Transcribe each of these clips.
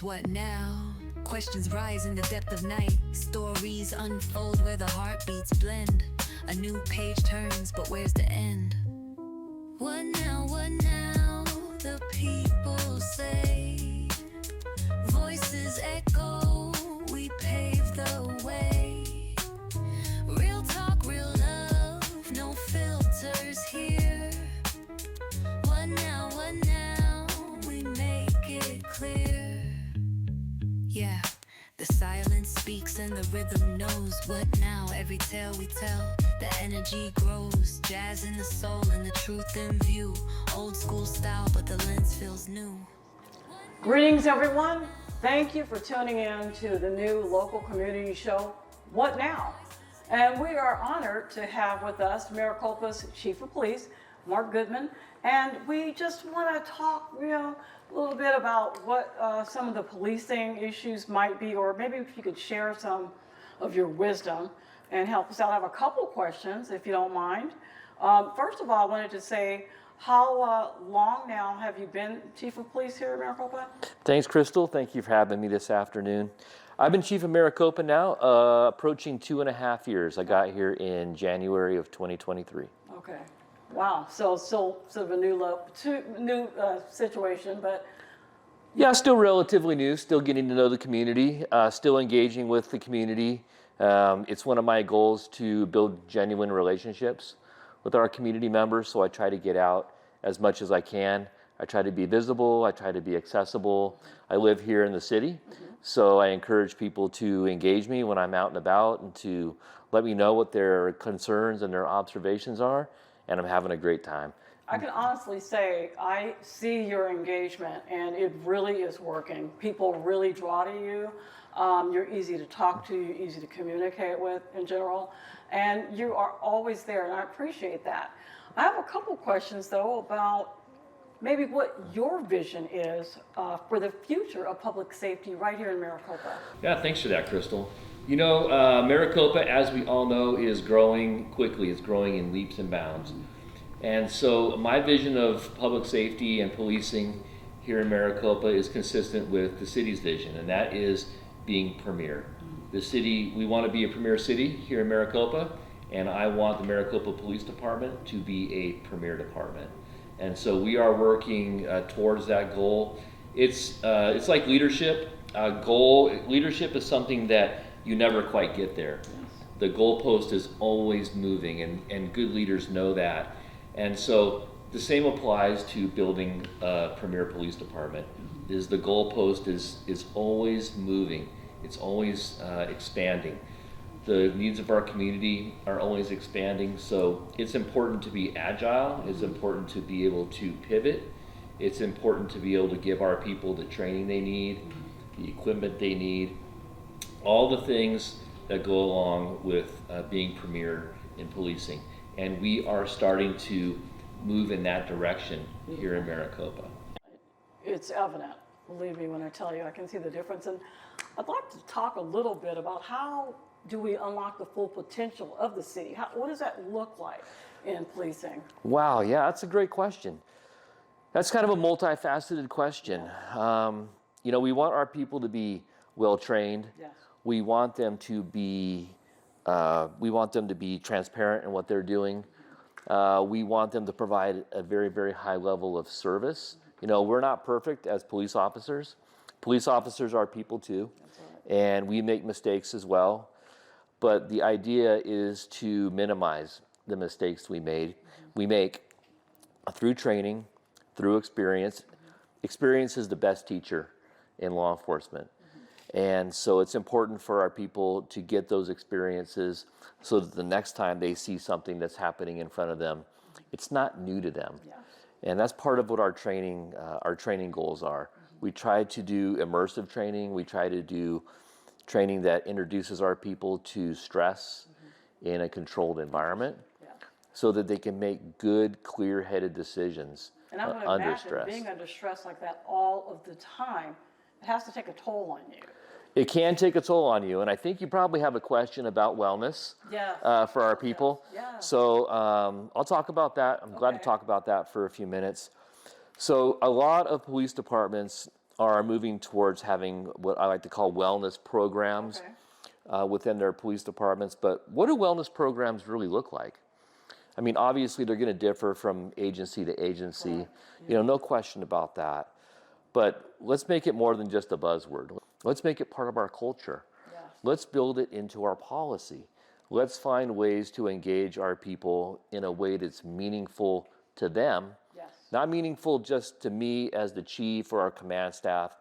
It's what now? Questions rise in the depth of night. Stories unfold where the heartbeats blend. A new page turns, but where's the end? What now, what now? The people say. Voices echo, we pave the way. Real talk, real love, no filters here. What now, we make it clear. Yeah, the silence speaks and the rhythm knows. What now, every tale we tell. The energy grows, jazz in the soul and the truth in view. Old school style, but the lens feels new. Greetings, everyone. Thank you for tuning in to the new local community show, What Now? And we are honored to have with us Maricopa's Chief of Police, Mark Goodman. And we just want to talk, a little bit about what some of the policing issues might be, or maybe if you could share some of your wisdom and help us out. I have a couple questions, if you don't mind. First of all, I wanted to say, how long now have you been Chief of Police here in Maricopa? Thanks, Chrystal. Thank you for having me this afternoon. I've been Chief of Maricopa now, approaching 2.5 years. I got here in January of 2023. Okay. Wow. So still sort of a new situation, but... Yeah, still relatively new, still getting to know the community, still engaging with the community. It's one of my goals to build genuine relationships with our community members, so I try to get out as much as I can. I try to be visible, I try to be accessible. I live here in the city, so I encourage people to engage me when I'm out and about and to let me know what their concerns and their observations are, and I'm having a great time. I can honestly say I see your engagement and it really is working. People really draw to you. You're easy to talk to, you're easy to communicate with in general, and you are always there, and I appreciate that. I have a couple questions though about maybe what your vision is for the future of public safety right here in Maricopa. Yeah, thanks for that, Chrystal. Maricopa, as we all know, is growing quickly. It's growing in leaps and bounds. And so my vision of public safety and policing here in Maricopa is consistent with the city's vision, and that is being premier. The city, we want to be a premier city here in Maricopa, and I want the Maricopa Police Department to be a premier department. And so we are working towards that goal. It's like leadership. Leadership is something that you never quite get there. Yes. The goalpost is always moving, and good leaders know that. And so the same applies to building a premier police department. Is the goalpost is always moving. It's always expanding. The needs of our community are always expanding. So it's important to be agile. It's important to be able to pivot. It's important to be able to give our people the training they need, the equipment they need, all the things that go along with being premier in policing. And we are starting to move in that direction here in Maricopa. It's evident, believe me when I tell you, I can see the difference. And I'd like to talk a little bit about how do we unlock the full potential of the city? What does that look like in policing? Wow, yeah, that's a great question. That's kind of a multifaceted question. We want our people to be well-trained. Yes. We want them to be transparent in what they're doing. We want them to provide a very, very high level of service. We're not perfect as police officers. Police officers are people too, right. And we make mistakes as well. But the idea is to minimize the mistakes we make through training, through experience. Experience is the best teacher in law enforcement. And so it's important for our people to get those experiences so that the next time they see something that's happening in front of them, it's not new to them. Yeah. And that's part of what our training goals are. We try to do immersive training. We try to do training that introduces our people to stress in a controlled environment so that they can make good, clear-headed decisions under stress. And I would imagine being under stress like that all of the time, it has to take a toll on you. It can take a toll on you, and I think you probably have a question about wellness for our people. Yeah. So I'll talk about that. I'm glad to talk about that for a few minutes. So a lot of police departments are moving towards having what I like to call wellness programs within their police departments. But what do wellness programs really look like? I mean, obviously they're going to differ from agency to agency, no question about that. But let's make it more than just a buzzword. Let's make it part of our culture. Yes. Let's build it into our policy. Let's find ways to engage our people in a way that's meaningful to them, not meaningful just to me as the chief or our command staff.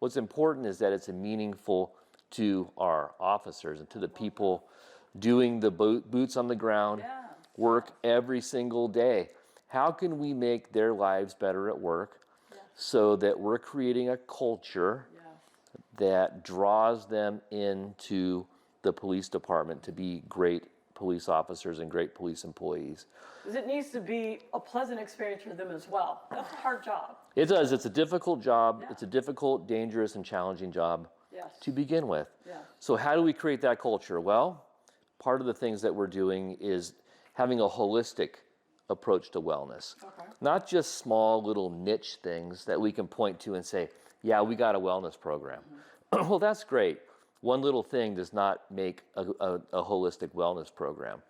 What's important is that it's meaningful to our officers and to the people doing the boots on the ground work every single day. How can we make their lives better at work so that we're creating a culture that draws them into the police department to be great police officers and great police employees? Because it needs to be a pleasant experience for them as well. That's a hard job. It does. It's a difficult job. It's a difficult, dangerous, and challenging job to begin with. So how do we create that culture? Well, part of the things that we're doing is having a holistic approach to wellness. Not just small little niche things that we can point to and say, yeah, we got a wellness program. Well, that's great. One little thing does not make a holistic wellness program.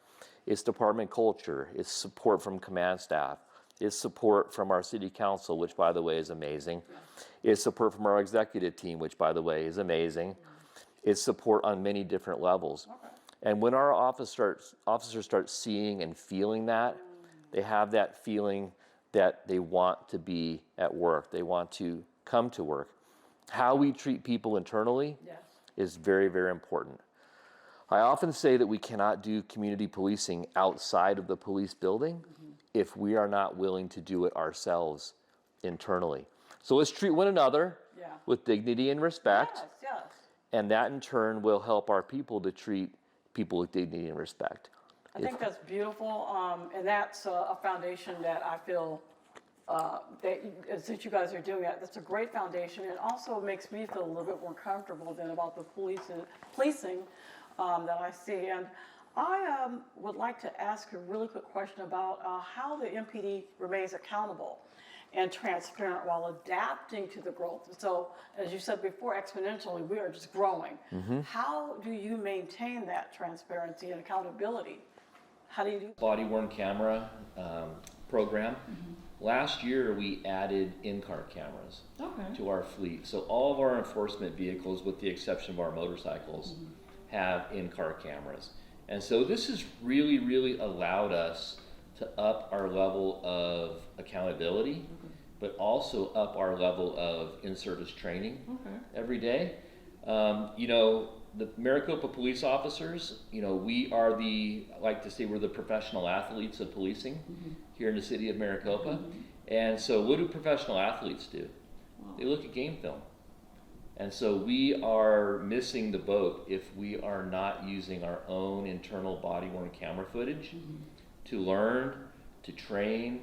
It's department culture, it's support from command staff, it's support from our city council, which by the way is amazing. It's support from our executive team, which by the way is amazing. It's support on many different levels. And when our officers start seeing and feeling that, they have that feeling that they want to be at work, they want to come to work. How we treat people internally is very, very important. I often say that we cannot do community policing outside of the police building if we are not willing to do it ourselves internally. So let's treat one another with dignity and respect, and that in turn will help our people to treat people with dignity and respect. I think that's beautiful, and that's a foundation that I feel since you guys are doing that, that's a great foundation. It also makes me feel a little bit more comfortable than about the policing that I see. And I would like to ask a really quick question about how the MPD remains accountable and transparent while adapting to the growth. So, as you said before, exponentially, we are just growing. How do you maintain that transparency and accountability? How do you do that? Body-worn camera program. Last year, we added in-car cameras to our fleet. So all of our enforcement vehicles, with the exception of our motorcycles, have in-car cameras. And so this has really, really allowed us to up our level of accountability, but also up our level of in-service training every day. The Maricopa police officers, we are I like to say we're the professional athletes of policing here in the city of Maricopa. And so what do professional athletes do? They look at game film. And so we are missing the boat if we are not using our own internal body-worn camera footage to learn, to train,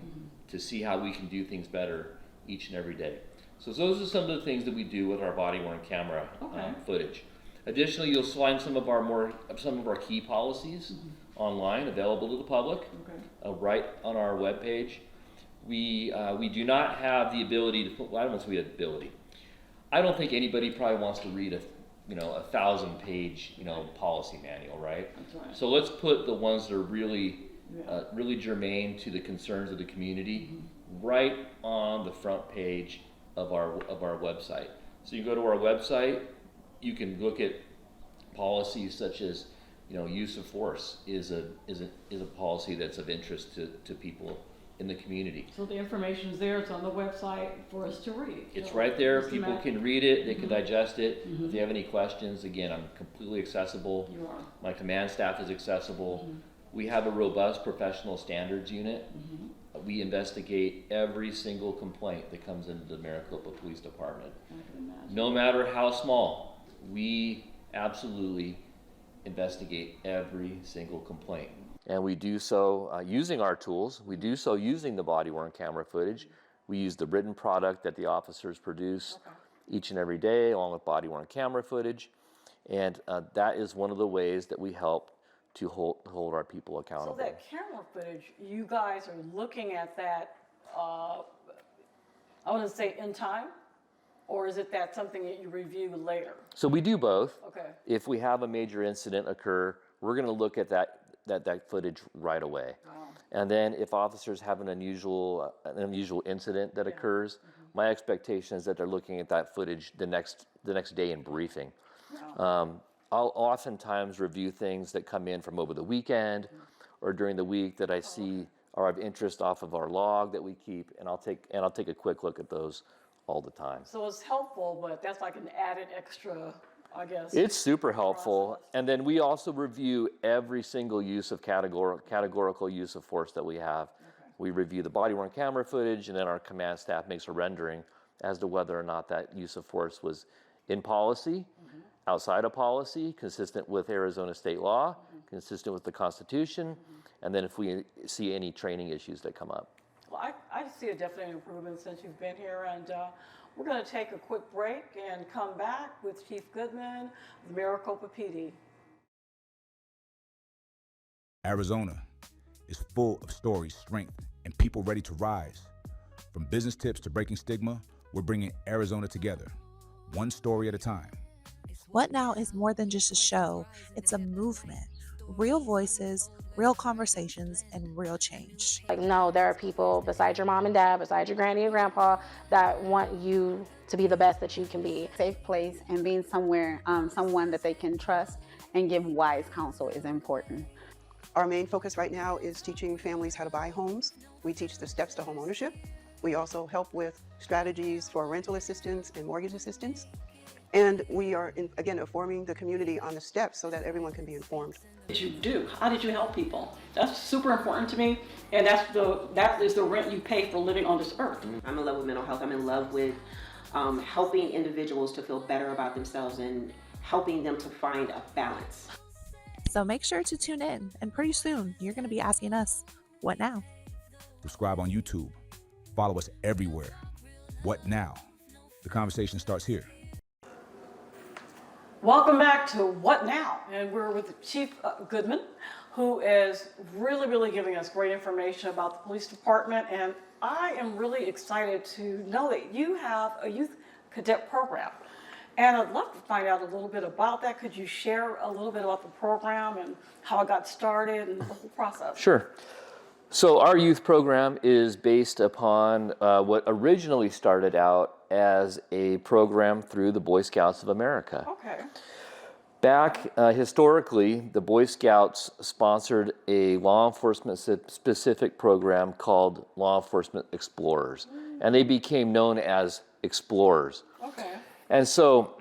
to see how we can do things better each and every day. So those are some of the things that we do with our body-worn camera footage. Additionally, you'll find some of our key policies online, available to the public, right on our webpage. We do not have the ability to put. Well, I don't want to read ability. I don't think anybody probably wants to read a 1,000-page policy manual, right? That's right. So let's put the ones that are really really germane to the concerns of the community right on the front page of our website. So you go to our website, you can look at policies such as use of force is a policy that's of interest to people in the community. So the information is there, it's on the website for us to read. It's right there, people can read it, they can digest it. If they have any questions, again, I'm completely accessible. You are. My command staff is accessible. We have a robust professional standards unit. We investigate every single complaint that comes into the Maricopa Police Department. I can imagine. No matter how small, we absolutely investigate every single complaint. And we do so using our tools. We do so using the body-worn camera footage. We use the written product that the officers produce each and every day, along with body-worn camera footage. And that is one of the ways that we help to hold our people accountable. So that camera footage, you guys are looking at that, I want to say in time, Or is it that something that you review later? So we do both. Okay. If we have a major incident occur, we're going to look at that footage right away. Wow. And then if officers have an unusual incident that occurs, my expectation is that they're looking at that footage the next day in briefing. Wow. I'll oftentimes review things that come in from over the weekend or during the week that I see are of interest off of our log that we keep, and I'll take a quick look at those all the time. So it's helpful, but that's like an added extra, I guess. It's super helpful. process. And then we also review every single use of categorical use of force that we have. We review the body-worn camera footage, and then our command staff makes a rendering as to whether or not that use of force was in policy, outside of policy, consistent with Arizona state law, consistent with the Constitution, and then if we see any training issues that come up. Well, I see a definite improvement since you've been here, and we're going to take a quick break and come back with Chief Goodman of the Maricopa PD. Arizona is full of stories, strength, and people ready to rise. From business tips to breaking stigma, we're bringing Arizona together, one story at a time. What Now is more than just a show, it's a movement. Real voices, real conversations, and real change. Like, no, there are people besides your mom and dad, besides your granny and grandpa, that want you to be the best that you can be. Safe place and being somewhere, someone that they can trust and give wise counsel is important. Our main focus right now is teaching families how to buy homes. We teach the steps to home ownership. We also help with strategies for rental assistance and mortgage assistance. And we are, again, informing the community on the steps so that everyone can be informed. What did you do? How did you help people? That's super important to me, and that is the rent you pay for living on this earth. I'm in love with mental health. I'm in love with helping individuals to feel better about themselves and helping them to find a balance. So make sure to tune in, and pretty soon you're going to be asking us, what now? Subscribe on YouTube. Follow us everywhere. What now? The conversation starts here. Welcome back to What Now? And we're with Chief Goodman, who is really giving us great information about the police department. And I am really excited to know that you have a youth cadet program. And I'd love to find out a little bit about that. Could you share a little bit about the program and how it got started and the whole process? Sure. So our youth program is based upon what originally started out as a program through the Boy Scouts of America. Okay. Back historically, the Boy Scouts sponsored a law enforcement specific program called Law Enforcement Explorers, and they became known as Explorers. Okay. And so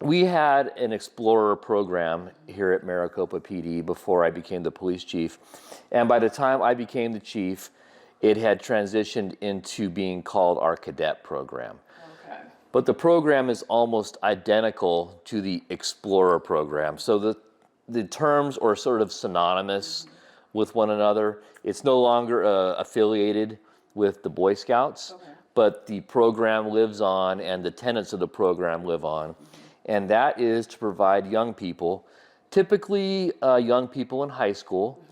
we had an Explorer program here at Maricopa PD before I became the police chief, and by the time I became the chief, it had transitioned into being called our cadet program. Okay. But the program is almost identical to the Explorer program. So the terms are sort of synonymous with one another. It's no longer affiliated with the Boy Scouts, but the program lives on and the tenets of the program live on. And that is to provide young people, typically young people in high school,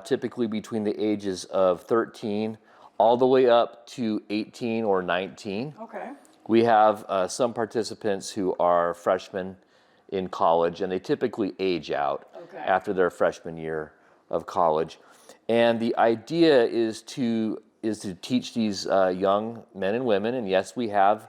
typically between the ages of 13 all the way up to 18 or 19. Okay. We have some participants who are freshmen in college, and they typically age out after their freshman year of college. And the idea is to teach these young men and women, and yes, we have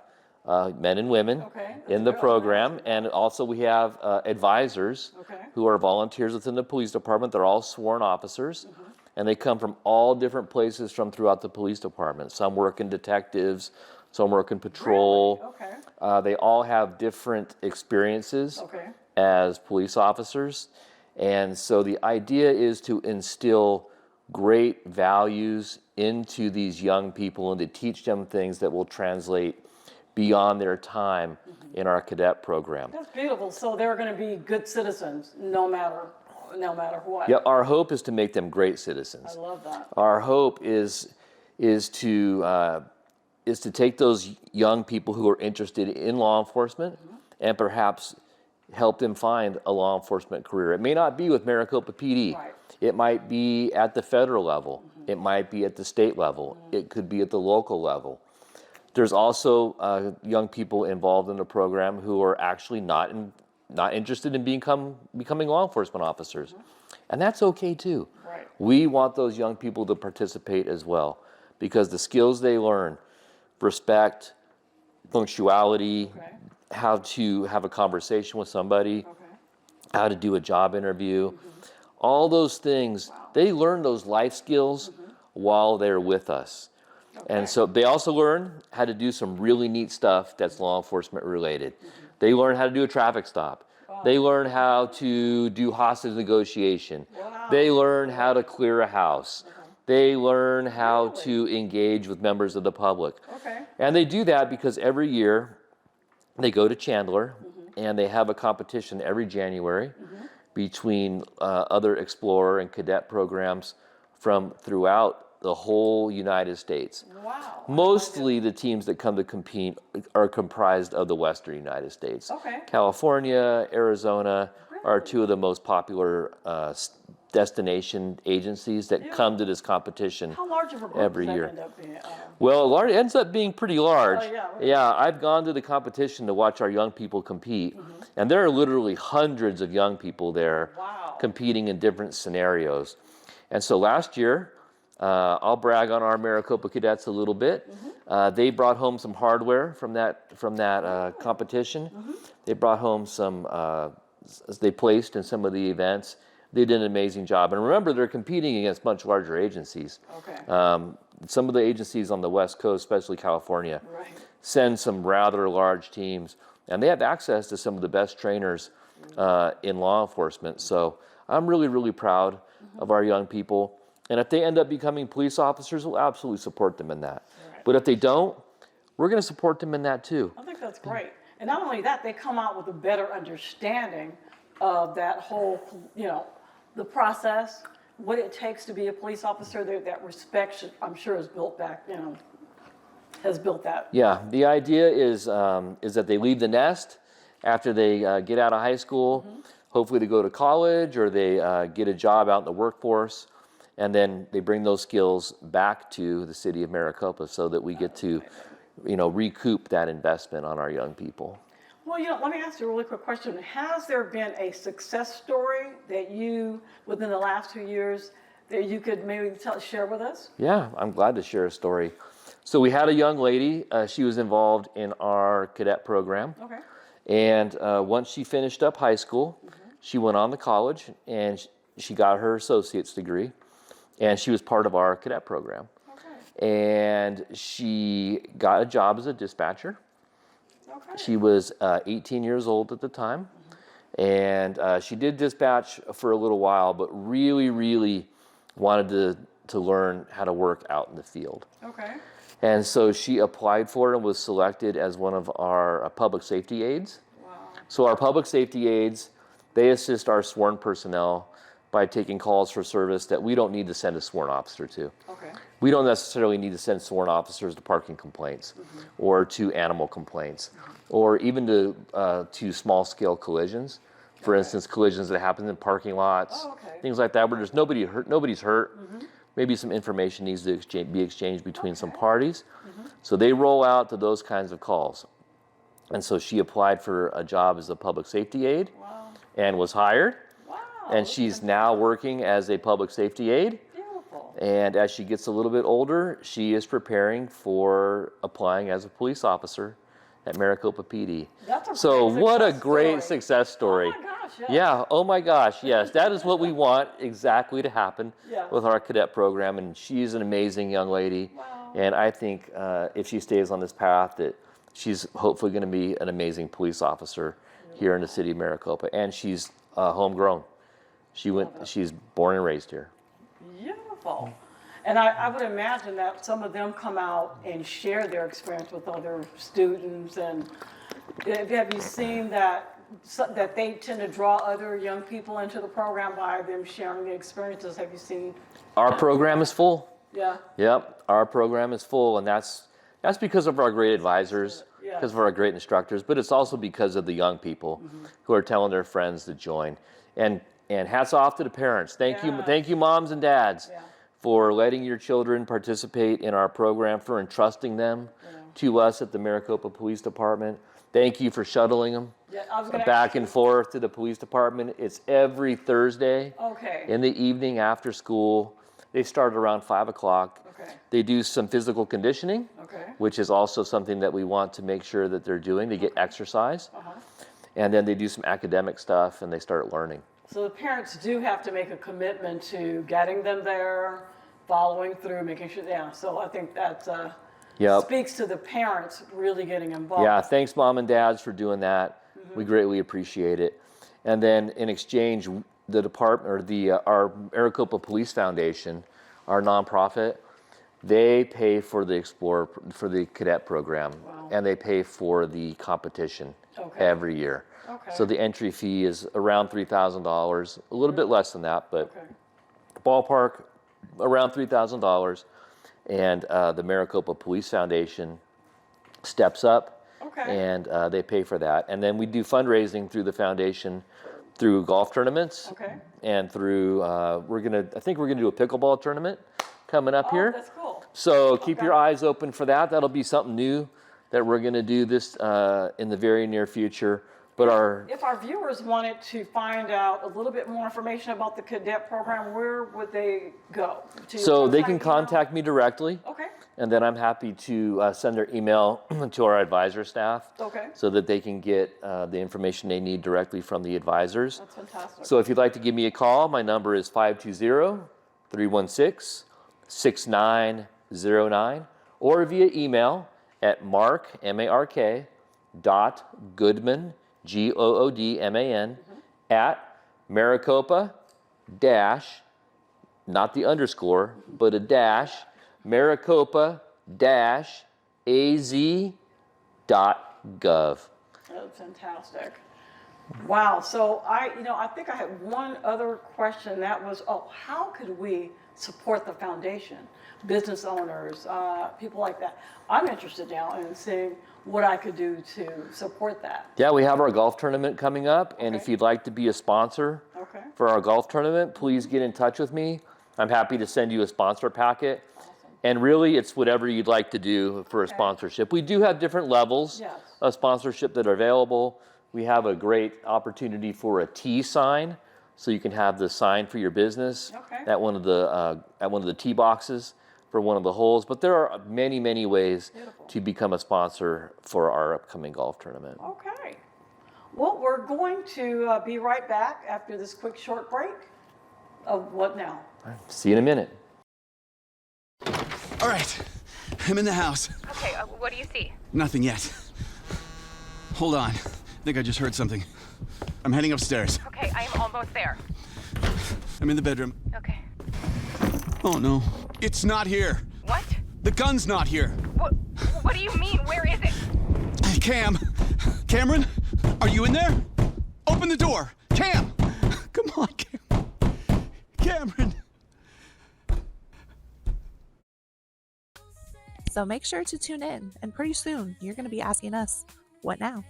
men and women in the program, and also we have advisors who are volunteers within the police department. They're all sworn officers, and they come from all different places from throughout the police department. Some work in detectives, some work in patrol. Really? Okay. They all have different experiences as police officers, and so the idea is to instill great values into these young people and to teach them things that will translate beyond their time in our cadet program. That's beautiful. So they're going to be good citizens no matter what. Yeah, our hope is to make them great citizens. I love that. Our hope is to take those young people who are interested in law enforcement and perhaps help them find a law enforcement career. It may not be with Maricopa PD. Right. It might be at the federal level. It might be at the state level. It could be at the local level. There's also young people involved in the program who are actually not interested in becoming law enforcement officers. And that's okay too. Right. We want those young people to participate as well, because the skills they learn, respect, punctuality, how to have a conversation with somebody, how to do a job interview, all those things, they learn those life skills while they're with us. And so they also learn how to do some really neat stuff that's law enforcement related. They learn how to do a traffic stop. They learn how to do hostage negotiation. They learn how to clear a house. They learn how to engage with members of the public. And they do that because every year they go to Chandler and they have a competition every January between other Explorer and Cadet programs from throughout the whole United States. Wow. Mostly the teams that come to compete are comprised of the Western United States. Okay. California, Arizona are two of the most popular destination agencies that come to this competition. How large of a group every does that year. end up being? Well, it ends up being pretty large. Oh, yeah. Yeah, I've gone to the competition to watch our young people compete, and there are literally hundreds of young people there competing in different scenarios. And so last year, I'll brag on our Maricopa cadets a little bit. They brought home some hardware from that competition. They brought home some. They placed in some of the events. They did an amazing job. And remember, they're competing against much larger agencies. Some of the agencies on the West Coast, especially California, send some rather large teams, and they have access to some of the best trainers in law enforcement. So I'm really, really proud of our young people. And if they end up becoming police officers, we'll absolutely support them in that. But if they don't, we're going to support them in that too. I think that's great. And not only that, they come out with a better understanding of that whole, the process, what it takes to be a police officer. That respect, I'm sure, is built back, has built that. Yeah, the idea is that they leave the nest after they get out of high school. Hopefully they go to college or they get a job out in the workforce. And then they bring those skills back to the city of Maricopa so that we get to, recoup that investment on our young people. Well, let me ask you a really quick question. Has there been a success story that you, within the last 2 years, that you could maybe share with us? Yeah, I'm glad to share a story. So we had a young lady. She was involved in our cadet program. And once she finished up high school, she went on to college and she got her associate's degree. And she was part of our cadet program. And she got a job as a dispatcher. She was 18 years old at the time. And she did dispatch for a little while, but really, really wanted to learn how to work out in the field. And so she applied for it and was selected as one of our public safety aides. So our public safety aides, they assist our sworn personnel by taking calls for service that we don't need to send a sworn officer to. We don't necessarily need to send sworn officers to parking complaints or to animal complaints or even to small-scale collisions. For instance, collisions that happen in parking lots, things like that, where there's nobody's hurt. Maybe some information needs to be exchanged between some parties. So they roll out to those kinds of calls. And so she applied for a job as a public safety aide and was hired. And she's now working as a public safety aide. And as she gets a little bit older, she is preparing for applying as a police officer at Maricopa PD. So what a great success story. Oh my gosh, yes. Yeah, oh my gosh, yes. That is what we want exactly to happen with our cadet program. And she's an amazing young lady. And I think if she stays on this path, that she's hopefully going to be an amazing police officer here in the city of Maricopa. And she's homegrown. She's born and raised here. Beautiful. And I would imagine that some of them come out and share their experience with other students. And have you seen that they tend to draw other young people into the program by them sharing their experiences? Have you seen? Our program is full. Yeah. Yep, our program is full, and that's because of our great advisors, because of our great instructors, but it's also because of the young people who are telling their friends to join. And hats off to the parents. Thank you, moms and dads, for letting your children participate in our program, for entrusting them to us at the Maricopa Police Department. Thank you for shuttling them Yeah, I was gonna back ask and you. forth to the police department. It's every Thursday Okay. in the evening after school. They start around 5 o'clock. Okay. They do some physical conditioning, Okay. which is also something that we want to make sure that they're doing. They get exercise. Uh-huh. And then they do some academic stuff and they start learning. So the parents do have to make a commitment to getting them there, following through, making sure, yeah. So I think that Yep. speaks to the parents really getting involved. Yeah, thanks mom and dads for doing that. We greatly appreciate it. And then in exchange, the department or our Maricopa Police Foundation, our nonprofit, they pay for the cadet program, and they pay for the competition every year. Okay. So the entry fee is around $3,000, a little bit less than that, but Okay. ballpark around $3,000. And the Maricopa Police Foundation steps up, Okay. and they pay for that. And then we do fundraising through the foundation, through golf tournaments, Okay. and through I think we're gonna do a pickleball tournament coming up here. That's cool. So keep your eyes open for that. That'll be something new that we're gonna do this in the very near future. But If our viewers wanted to find out a little bit more information about the cadet program, where would they go? To your so they website, can email? contact me directly. Okay. And then I'm happy to send their email to our advisor staff Okay. so that they can get the information they need directly from the advisors. That's fantastic. So if you'd like to give me a call, my number is 520-316-6909, or via email at mark.goodman, Goodman, at Maricopa dash, not the underscore, but a dash, maricopa-az.gov. That's fantastic. Wow. So I think I had one other question. That was, how could we support the foundation? Business owners, people like that. I'm interested now in seeing what I could do to support that. Yeah, we have our golf tournament coming up, and Okay. if you'd like to be a sponsor Okay. for our golf tournament, please get in touch with me. I'm happy to send you a sponsor packet. And really, it's whatever you'd like to do for a sponsorship. We do have different levels Yes. of sponsorship that are available. We have a great opportunity for a T sign, so you can have the sign for your business Okay. at one of the tee boxes for one of the holes. But there are many, many ways to become a sponsor for our upcoming golf tournament. Okay. Well, we're going to be right back after this quick short break of What Now? See you in a minute. All right, I'm in the house. Okay, what do you see? Nothing yet. Hold on. I think I just heard something. I'm heading upstairs. Okay, I am almost there. I'm in the bedroom. Okay. Oh no, it's not here. What? The gun's not here. What do you mean? Where is it? Cameron, are you in there? Open the door. Come on, Cameron. So make sure to tune in, and pretty soon you're going to be asking us, what now?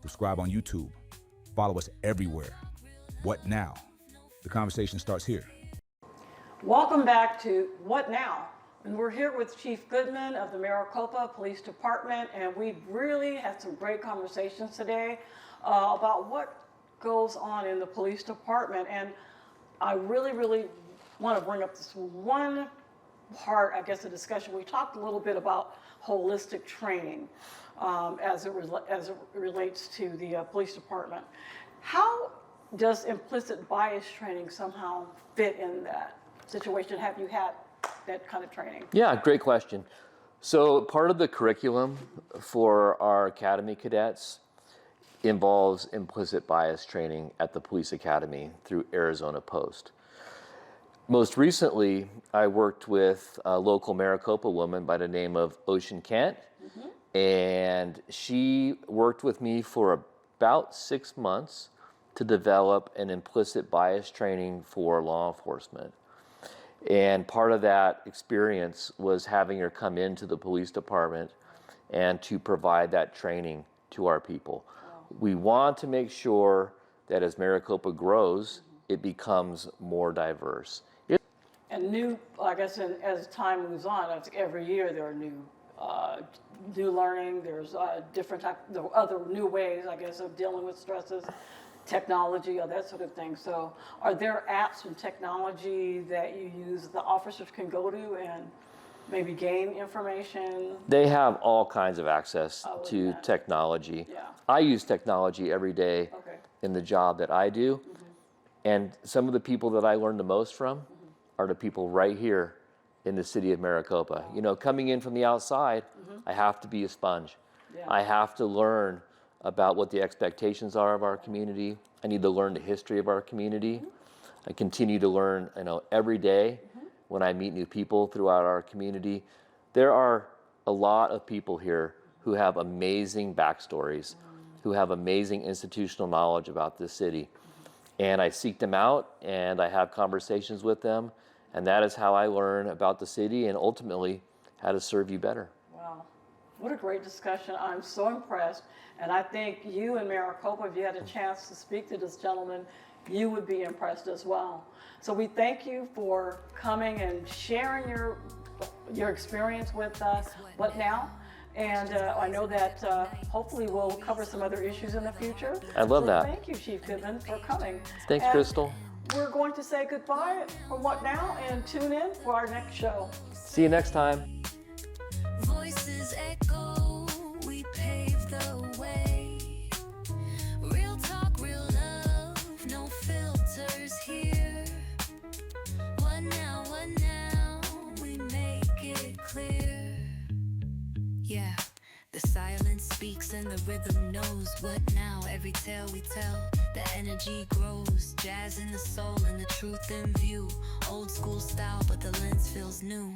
Subscribe on YouTube. Follow us everywhere. What now? The conversation starts here. Welcome back to What Now? And we're here with Chief Goodman of the Maricopa Police Department, and we've really had some great conversations today about what goes on in the police department. And I really, really want to bring up this one part, I guess, of discussion. We talked a little bit about holistic training as it relates to the police department. How does implicit bias training somehow fit in that situation? Have you had that kind of training? Yeah, great question. So part of the curriculum for our academy cadets involves implicit bias training at the police academy through Arizona Post. Most recently, I worked with a local Maricopa woman by the name of Ocean Kent, and she worked with me for about 6 months to develop an implicit bias training for law enforcement. And part of that experience was having her come into the police department and to provide that training to our people. We want to make sure that as Maricopa grows, it becomes more diverse. And new, I guess, as time moves on, I think every year there are new new learning, there's there are other new ways, I guess, of dealing with stresses, technology, or that sort of thing. So are there apps and technology that you use the officers can go to and maybe gain information? They have all kinds of access to that. technology. Yeah. I use technology every day Okay. in the job that I do. And some of the people that I learn the most from are the people right here in the city of Maricopa. You know, coming in from the outside, I have to be a sponge. Yeah. I have to learn about what the expectations are of our community. I need to learn the history of our community. I continue to learn, every day when I meet new people throughout our community. There are a lot of people here who have amazing backstories, who have amazing institutional knowledge about this city. And I seek them out and I have conversations with them. And that is how I learn about the city and ultimately how to serve you better. Wow, what a great discussion. I'm so impressed. And I think you in Maricopa, if you had a chance to speak to this gentleman, you would be impressed as well. So we thank you for coming and sharing your experience with us. What now? And I know that hopefully we'll cover some other issues in the future. I love that. Thank you, Chief Goodman, for coming. Thanks, And Chrystal. we're going to say goodbye from What Now and tune in for our next show. See you next time. Voices echo, we pave the way. Real talk, real love, no filters here. What now, we make it clear. Yeah, the silence speaks and the rhythm knows. What now, every tale we tell. The energy grows, jazz in the soul and the truth in view. Old school style, but the lens feels new.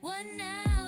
What now?